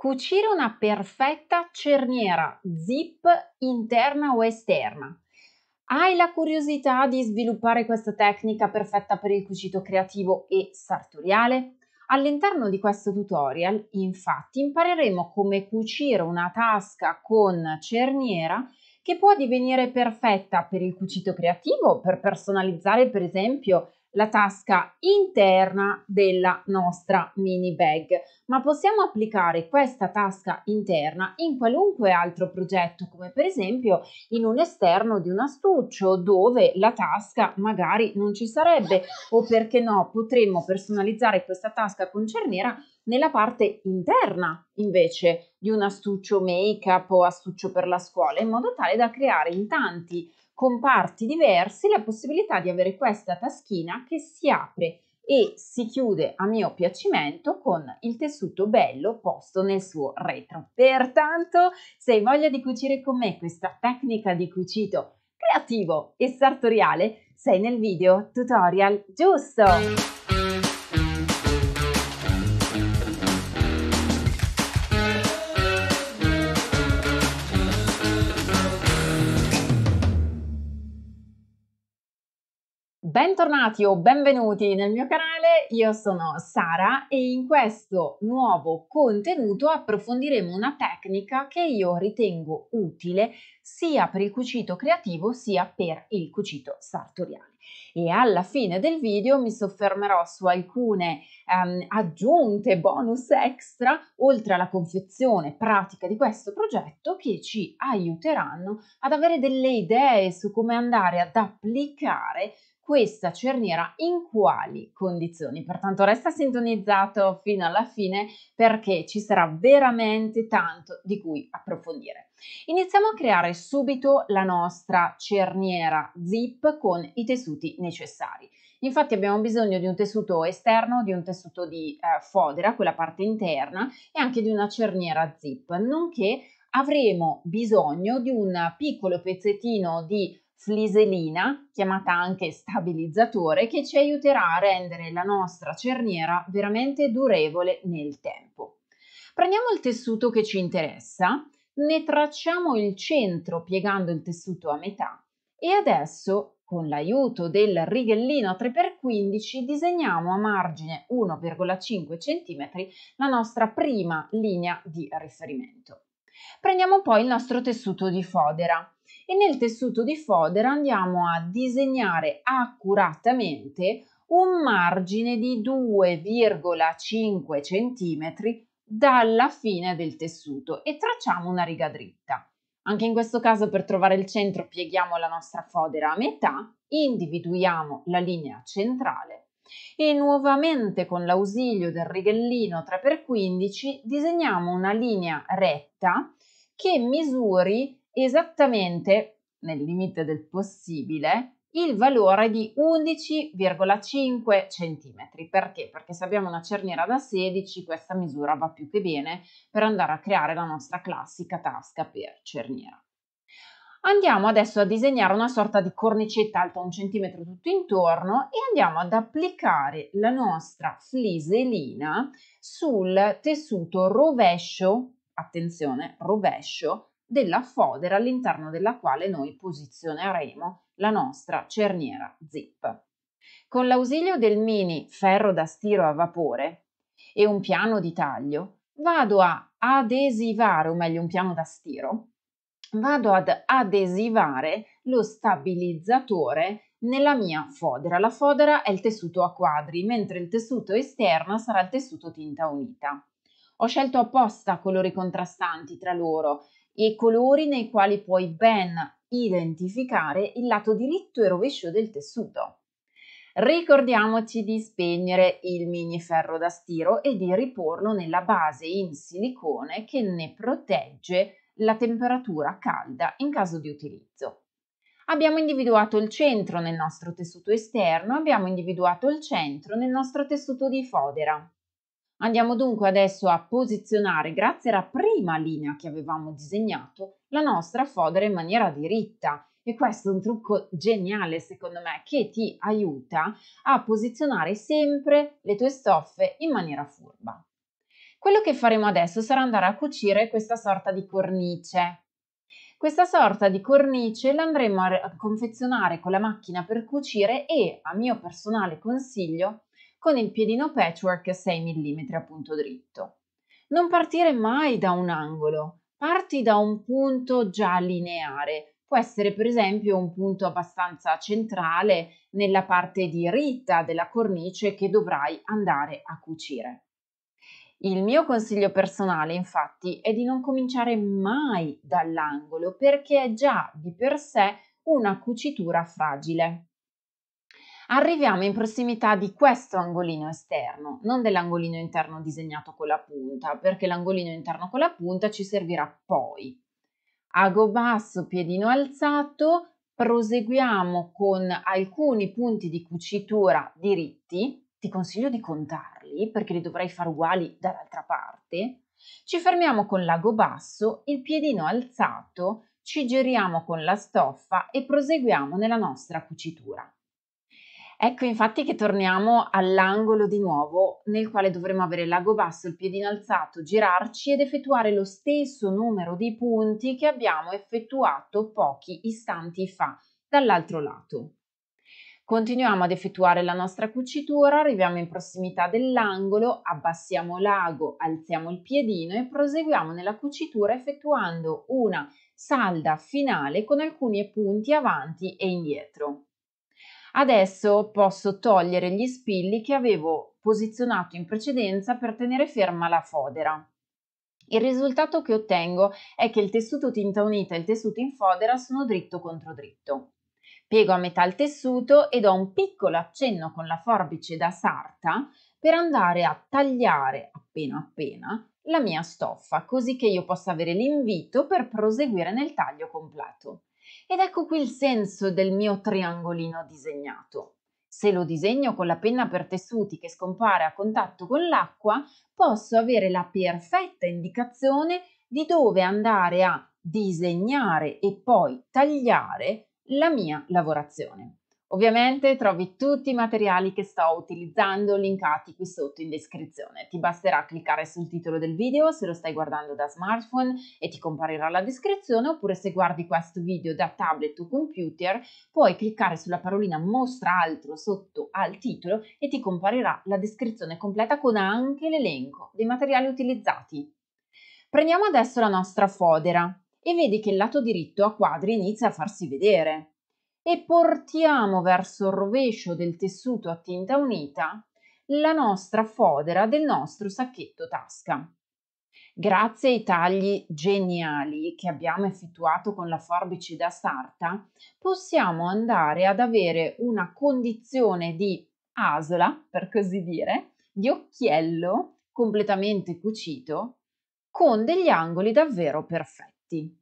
Cucire una perfetta cerniera zip interna o esterna. Hai la curiosità di sviluppare questa tecnica perfetta per il cucito creativo e sartoriale? All'interno di questo tutorial, infatti, impareremo come cucire una tasca con cerniera che può divenire perfetta per il cucito creativo, per personalizzare per esempio la tasca interna della nostra mini bag, ma possiamo applicare questa tasca interna in qualunque altro progetto, come per esempio in un esterno di un astuccio dove la tasca magari non ci sarebbe, o perché no, potremmo personalizzare questa tasca con cerniera nella parte interna invece di un astuccio make-up o astuccio per la scuola, in modo tale da creare in tanti comparti diversi la possibilità di avere questa taschina che si apre e si chiude a mio piacimento con il tessuto bello posto nel suo retro. Pertanto, se hai voglia di cucire con me questa tecnica di cucito creativo e sartoriale, sei nel video tutorial giusto! Bentornati o benvenuti nel mio canale, io sono Sara e in questo nuovo contenuto approfondiremo una tecnica che io ritengo utile sia per il cucito creativo sia per il cucito sartoriale. E alla fine del video mi soffermerò su alcune aggiunte bonus extra, oltre alla confezione pratica di questo progetto, che ci aiuteranno ad avere delle idee su come andare ad applicare questa cerniera in quali condizioni. Pertanto resta sintonizzato fino alla fine perché ci sarà veramente tanto di cui approfondire. Iniziamo a creare subito la nostra cerniera zip con i tessuti necessari. Infatti abbiamo bisogno di un tessuto esterno, di un tessuto di fodera, quella parte interna, e anche di una cerniera zip, nonché avremo bisogno di un piccolo pezzettino di fliselina, chiamata anche stabilizzatore, che ci aiuterà a rendere la nostra cerniera veramente durevole nel tempo. Prendiamo il tessuto che ci interessa, ne tracciamo il centro piegando il tessuto a metà e adesso con l'aiuto del righellino 3x15 disegniamo a margine 1,5 cm la nostra prima linea di riferimento. Prendiamo poi il nostro tessuto di fodera e nel tessuto di fodera andiamo a disegnare accuratamente un margine di 2,5 cm dalla fine del tessuto e tracciamo una riga dritta. Anche in questo caso, per trovare il centro, pieghiamo la nostra fodera a metà, individuiamo la linea centrale e nuovamente con l'ausilio del righellino 3x15 disegniamo una linea retta che misuri esattamente, nel limite del possibile, il valore di 11,5 cm. Perché? Perché se abbiamo una cerniera da 16, questa misura va più che bene per andare a creare la nostra classica tasca per cerniera. Andiamo adesso a disegnare una sorta di cornicetta alta 1 cm tutto intorno e andiamo ad applicare la nostra fliselina sul tessuto rovescio, attenzione, rovescio, della fodera all'interno della quale noi posizioneremo la nostra cerniera zip. Con l'ausilio del mini ferro da stiro a vapore e un piano di taglio vado a adesivare, o meglio un piano da stiro, vado ad adesivare lo stabilizzatore nella mia fodera. La fodera è il tessuto a quadri, mentre il tessuto esterno sarà il tessuto tinta unita. Ho scelto apposta colori contrastanti tra loro e colori nei quali puoi ben identificare il lato diritto e rovescio del tessuto. Ricordiamoci di spegnere il mini ferro da stiro e di riporlo nella base in silicone che ne protegge la temperatura calda in caso di utilizzo. Abbiamo individuato il centro nel nostro tessuto esterno, abbiamo individuato il centro nel nostro tessuto di fodera. Andiamo dunque adesso a posizionare, grazie alla prima linea che avevamo disegnato, la nostra fodera in maniera diritta. E questo è un trucco geniale secondo me che ti aiuta a posizionare sempre le tue stoffe in maniera furba. Quello che faremo adesso sarà andare a cucire questa sorta di cornice. Questa sorta di cornice l'andremo a confezionare con la macchina per cucire e, a mio personale consiglio, con il piedino patchwork 6 mm a punto dritto. Non partire mai da un angolo, parti da un punto già lineare. Può essere per esempio un punto abbastanza centrale nella parte diritta della cornice che dovrai andare a cucire. Il mio consiglio personale, infatti, è di non cominciare mai dall'angolo perché è già di per sé una cucitura fragile. Arriviamo in prossimità di questo angolino esterno, non dell'angolino interno disegnato con la punta, perché l'angolino interno con la punta ci servirà poi. Ago basso, piedino alzato, proseguiamo con alcuni punti di cucitura diritti, ti consiglio di contarli perché li dovrai fare uguali dall'altra parte. Ci fermiamo con l'ago basso, il piedino alzato, ci giriamo con la stoffa e proseguiamo nella nostra cucitura. Ecco infatti che torniamo all'angolo di nuovo, nel quale dovremo avere l'ago basso, il piedino alzato, girarci ed effettuare lo stesso numero di punti che abbiamo effettuato pochi istanti fa dall'altro lato. Continuiamo ad effettuare la nostra cucitura, arriviamo in prossimità dell'angolo, abbassiamo l'ago, alziamo il piedino e proseguiamo nella cucitura effettuando una salda finale con alcuni punti avanti e indietro. Adesso posso togliere gli spilli che avevo posizionato in precedenza per tenere ferma la fodera. Il risultato che ottengo è che il tessuto tinta unita e il tessuto in fodera sono dritto contro dritto. Piego a metà il tessuto e do un piccolo accenno con la forbice da sarta per andare a tagliare appena appena la mia stoffa, così che io possa avere l'invito per proseguire nel taglio completo. Ed ecco qui il senso del mio triangolino disegnato. Se lo disegno con la penna per tessuti che scompare a contatto con l'acqua, posso avere la perfetta indicazione di dove andare a disegnare e poi tagliare la mia lavorazione. Ovviamente trovi tutti i materiali che sto utilizzando linkati qui sotto in descrizione. Ti basterà cliccare sul titolo del video se lo stai guardando da smartphone e ti comparirà la descrizione, oppure se guardi questo video da tablet o computer puoi cliccare sulla parolina mostra altro sotto al titolo e ti comparirà la descrizione completa con anche l'elenco dei materiali utilizzati. Prendiamo adesso la nostra fodera e vedi che il lato diritto a quadri inizia a farsi vedere e portiamo verso il rovescio del tessuto a tinta unita la nostra fodera del nostro sacchetto tasca. Grazie ai tagli geniali che abbiamo effettuato con la forbice da sarta, possiamo andare ad avere una condizione di asola, per così dire, di occhiello completamente cucito con degli angoli davvero perfetti.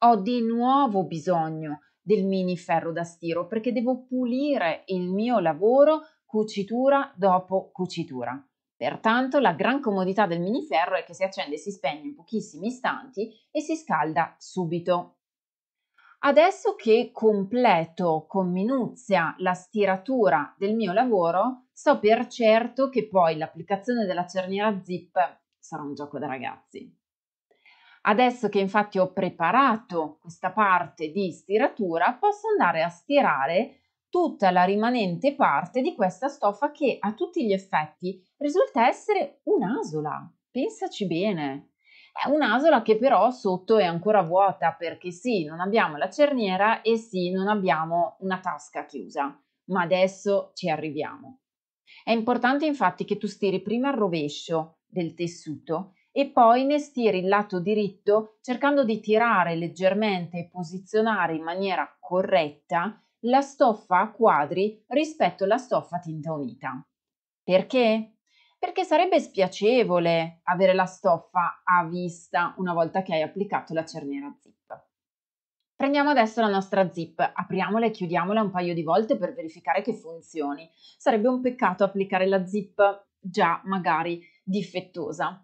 Ho di nuovo bisogno del mini ferro da stiro perché devo pulire il mio lavoro cucitura dopo cucitura. Pertanto la gran comodità del mini ferro è che si accende e si spegne in pochissimi istanti e si scalda subito. Adesso che completo con minuzia la stiratura del mio lavoro, so per certo che poi l'applicazione della cerniera zip sarà un gioco da ragazzi. Adesso che infatti ho preparato questa parte di stiratura, posso andare a stirare tutta la rimanente parte di questa stoffa che a tutti gli effetti risulta essere un'asola. Pensaci bene. È un'asola che però sotto è ancora vuota perché sì, non abbiamo la cerniera e sì, non abbiamo una tasca chiusa, ma adesso ci arriviamo. È importante infatti che tu stiri prima il rovescio del tessuto e poi ne stiri il lato diritto cercando di tirare leggermente e posizionare in maniera corretta la stoffa a quadri rispetto alla stoffa a tinta unita. Perché? Perché sarebbe spiacevole avere la stoffa a vista una volta che hai applicato la cerniera zip. Prendiamo adesso la nostra zip, apriamola e chiudiamola un paio di volte per verificare che funzioni. Sarebbe un peccato applicare la zip già magari difettosa.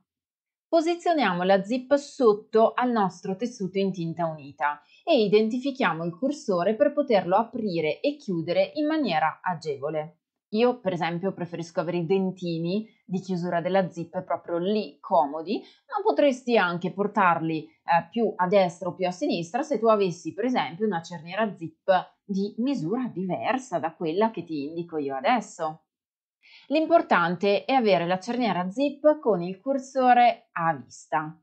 Posizioniamo la zip sotto al nostro tessuto in tinta unita e identifichiamo il cursore per poterlo aprire e chiudere in maniera agevole. Io per esempio preferisco avere i dentini di chiusura della zip proprio lì comodi, ma potresti anche portarli più a destra o più a sinistra se tu avessi per esempio una cerniera zip di misura diversa da quella che ti indico io adesso. L'importante è avere la cerniera zip con il cursore a vista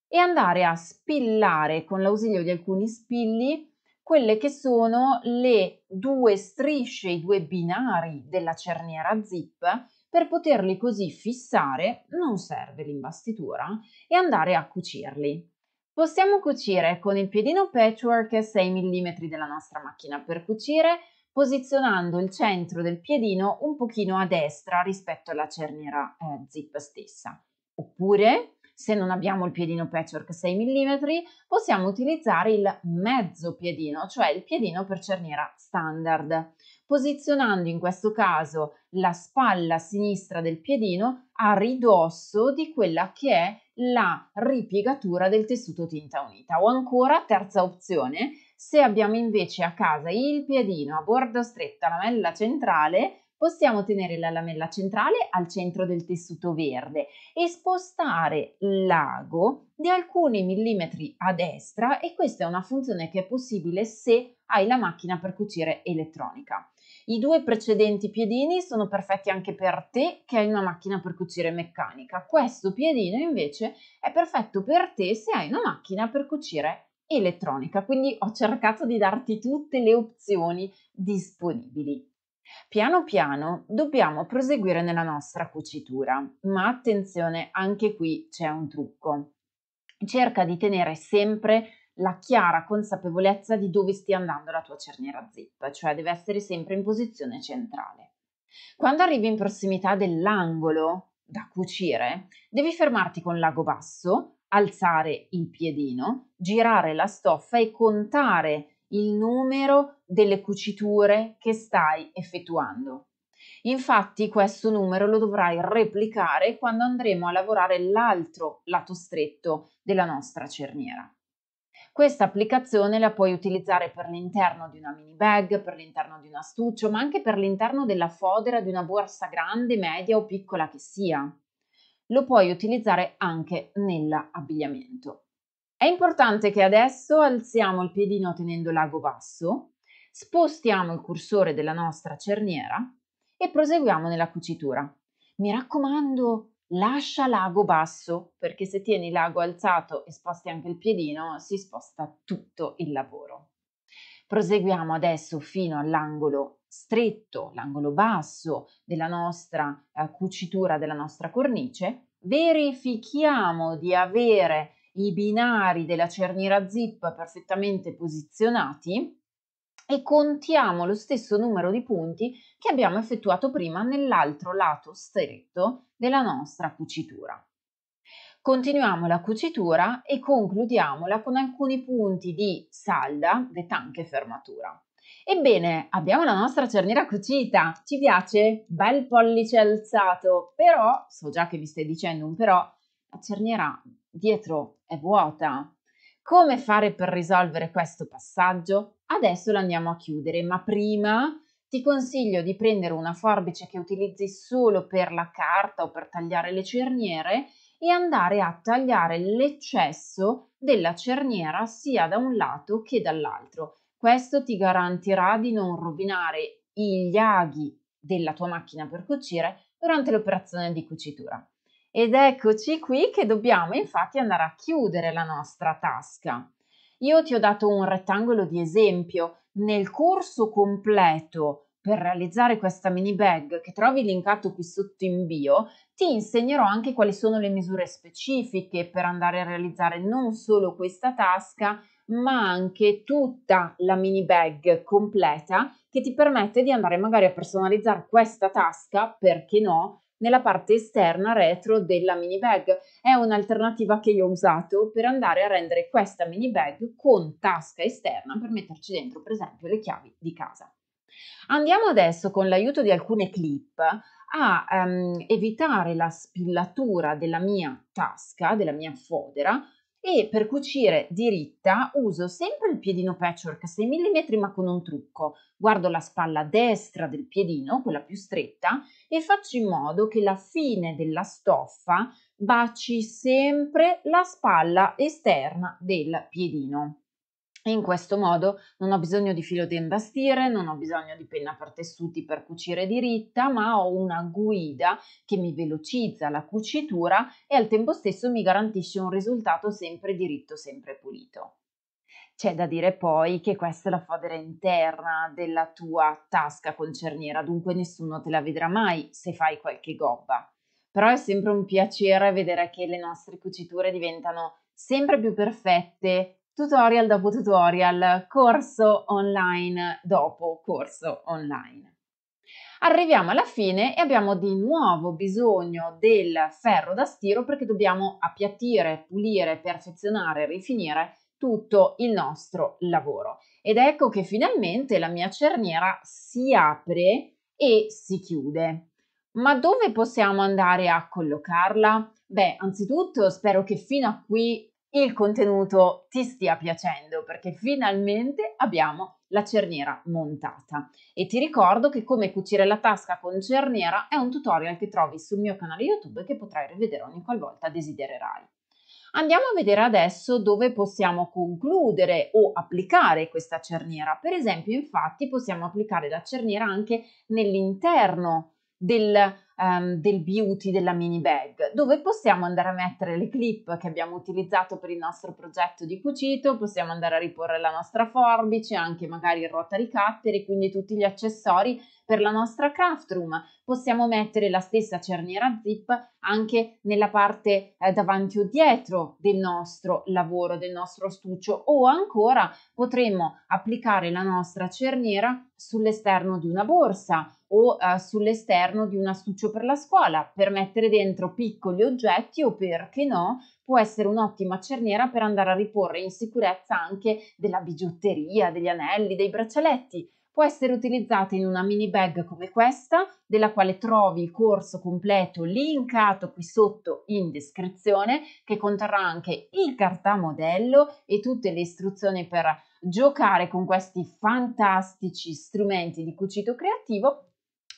e andare a spillare con l'ausilio di alcuni spilli quelle che sono le due strisce, i due binari della cerniera zip per poterli così fissare, non serve l'imbastitura, e andare a cucirli. Possiamo cucire con il piedino patchwork 6 mm della nostra macchina per cucire, posizionando il centro del piedino un pochino a destra rispetto alla cerniera zip stessa. Oppure, se non abbiamo il piedino patchwork 6 mm, possiamo utilizzare il mezzo piedino, cioè il piedino per cerniera standard, posizionando in questo caso la spalla sinistra del piedino a ridosso di quella che è la ripiegatura del tessuto tinta unita. O ancora, terza opzione, se abbiamo invece a casa il piedino a bordo stretto, lamella centrale, possiamo tenere la lamella centrale al centro del tessuto verde e spostare l'ago di alcuni millimetri a destra, e questa è una funzione che è possibile se hai la macchina per cucire elettronica. I due precedenti piedini sono perfetti anche per te che hai una macchina per cucire meccanica. Questo piedino invece è perfetto per te se hai una macchina per cucire elettronica, quindi ho cercato di darti tutte le opzioni disponibili. Piano piano dobbiamo proseguire nella nostra cucitura, ma attenzione, anche qui c'è un trucco. Cerca di tenere sempre la chiara consapevolezza di dove stia andando la tua cerniera zip, cioè deve essere sempre in posizione centrale. Quando arrivi in prossimità dell'angolo da cucire, devi fermarti con l'ago basso, alzare il piedino, girare la stoffa e contare il numero delle cuciture che stai effettuando. Infatti questo numero lo dovrai replicare quando andremo a lavorare l'altro lato stretto della nostra cerniera. Questa applicazione la puoi utilizzare per l'interno di una mini bag, per l'interno di un astuccio, ma anche per l'interno della fodera di una borsa grande, media o piccola che sia. Lo puoi utilizzare anche nell'abbigliamento. È importante che adesso alziamo il piedino tenendo l'ago basso, spostiamo il cursore della nostra cerniera e proseguiamo nella cucitura. Mi raccomando, lascia l'ago basso, perché se tieni l'ago alzato e sposti anche il piedino, si sposta tutto il lavoro. Proseguiamo adesso fino all'angolo stretto, l'angolo basso della nostra cucitura della nostra cornice. Verifichiamo di avere i binari della cerniera zip perfettamente posizionati e contiamo lo stesso numero di punti che abbiamo effettuato prima nell'altro lato stretto della nostra cucitura. Continuiamo la cucitura e concludiamola con alcuni punti di salda, detta anche fermatura. Ebbene, abbiamo la nostra cerniera cucita, ci piace? Bel pollice alzato, però, so già che vi stai dicendo un però, la cerniera dietro è vuota. Come fare per risolvere questo passaggio? Adesso lo andiamo a chiudere, ma prima ti consiglio di prendere una forbice che utilizzi solo per la carta o per tagliare le cerniere e andare a tagliare l'eccesso della cerniera sia da un lato che dall'altro. Questo ti garantirà di non rovinare gli aghi della tua macchina per cucire durante l'operazione di cucitura. Ed eccoci qui che dobbiamo infatti andare a chiudere la nostra tasca. Io ti ho dato un rettangolo di esempio. Nel corso completo per realizzare questa mini bag che trovi linkato qui sotto in bio, ti insegnerò anche quali sono le misure specifiche per andare a realizzare non solo questa tasca, ma anche tutta la mini bag completa che ti permette di andare magari a personalizzare questa tasca, perché no, nella parte esterna retro della mini bag. È un'alternativa che io ho usato per andare a rendere questa mini bag con tasca esterna per metterci dentro per esempio le chiavi di casa. Andiamo adesso con l'aiuto di alcune clip a evitare la spillatura della mia tasca, della mia fodera, e per cucire diritta uso sempre il piedino patchwork 6 mm ma con un trucco. Guardo la spalla destra del piedino, quella più stretta, e faccio in modo che la fine della stoffa baci sempre la spalla esterna del piedino. In questo modo non ho bisogno di filo da imbastire, non ho bisogno di penna per tessuti per cucire diritta, ma ho una guida che mi velocizza la cucitura e al tempo stesso mi garantisce un risultato sempre diritto, sempre pulito. C'è da dire poi che questa è la fodera interna della tua tasca con cerniera, dunque nessuno te la vedrà mai se fai qualche gobba. Però è sempre un piacere vedere che le nostre cuciture diventano sempre più perfette, tutorial dopo tutorial, corso online dopo corso online. Arriviamo alla fine e abbiamo di nuovo bisogno del ferro da stiro perché dobbiamo appiattire, pulire, perfezionare, rifinire tutto il nostro lavoro. Ed ecco che finalmente la mia cerniera si apre e si chiude. Ma dove possiamo andare a collocarla? Beh, anzitutto spero che fino a qui il contenuto ti stia piacendo perché finalmente abbiamo la cerniera montata. E ti ricordo che come cucire la tasca con cerniera è un tutorial che trovi sul mio canale YouTube e che potrai rivedere ogni qualvolta desidererai. Andiamo a vedere adesso dove possiamo concludere o applicare questa cerniera. Per esempio, infatti, possiamo applicare la cerniera anche nell'interno del beauty della mini bag, dove possiamo andare a mettere le clip che abbiamo utilizzato per il nostro progetto di cucito, possiamo andare a riporre la nostra forbice, anche magari il rotary cutter e quindi tutti gli accessori per la nostra craft room. Possiamo mettere la stessa cerniera zip anche nella parte davanti o dietro del nostro lavoro, del nostro astuccio, o ancora potremmo applicare la nostra cerniera sull'esterno di una borsa o sull'esterno di un astuccio per la scuola per mettere dentro piccoli oggetti o perché no può essere un'ottima cerniera per andare a riporre in sicurezza anche della bigiotteria, degli anelli, dei braccialetti. Può essere utilizzata in una mini bag come questa, della quale trovi il corso completo linkato qui sotto in descrizione, che conterrà anche il cartamodello e tutte le istruzioni per giocare con questi fantastici strumenti di cucito creativo.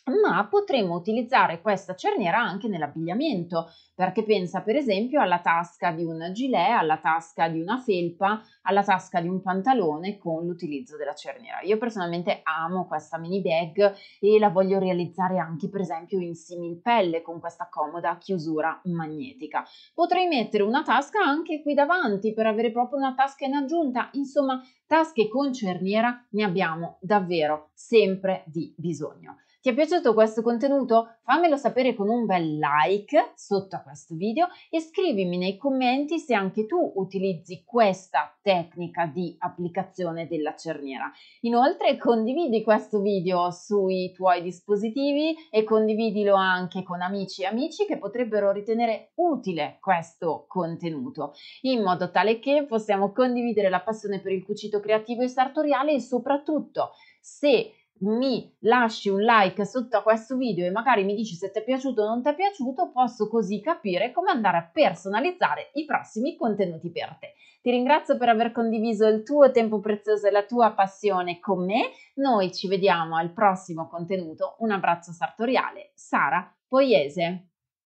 Ma potremmo utilizzare questa cerniera anche nell'abbigliamento, perché pensa per esempio alla tasca di un gilet, alla tasca di una felpa, alla tasca di un pantalone con l'utilizzo della cerniera. Io personalmente amo questa mini bag e la voglio realizzare anche per esempio in similpelle con questa comoda chiusura magnetica. Potrei mettere una tasca anche qui davanti per avere proprio una tasca in aggiunta. Insomma, tasche con cerniera ne abbiamo davvero sempre di bisogno. Ti è piaciuto questo contenuto? Fammelo sapere con un bel like sotto a questo video e scrivimi nei commenti se anche tu utilizzi questa tecnica di applicazione della cerniera. Inoltre condividi questo video sui tuoi dispositivi e condividilo anche con amici e amici che potrebbero ritenere utile questo contenuto, in modo tale che possiamo condividere la passione per il cucito creativo e sartoriale e soprattutto se mi lasci un like sotto a questo video e magari mi dici se ti è piaciuto o non ti è piaciuto, posso così capire come andare a personalizzare i prossimi contenuti per te. Ti ringrazio per aver condiviso il tuo tempo prezioso e la tua passione con me. Noi ci vediamo al prossimo contenuto. Un abbraccio sartoriale, Sara Poiese.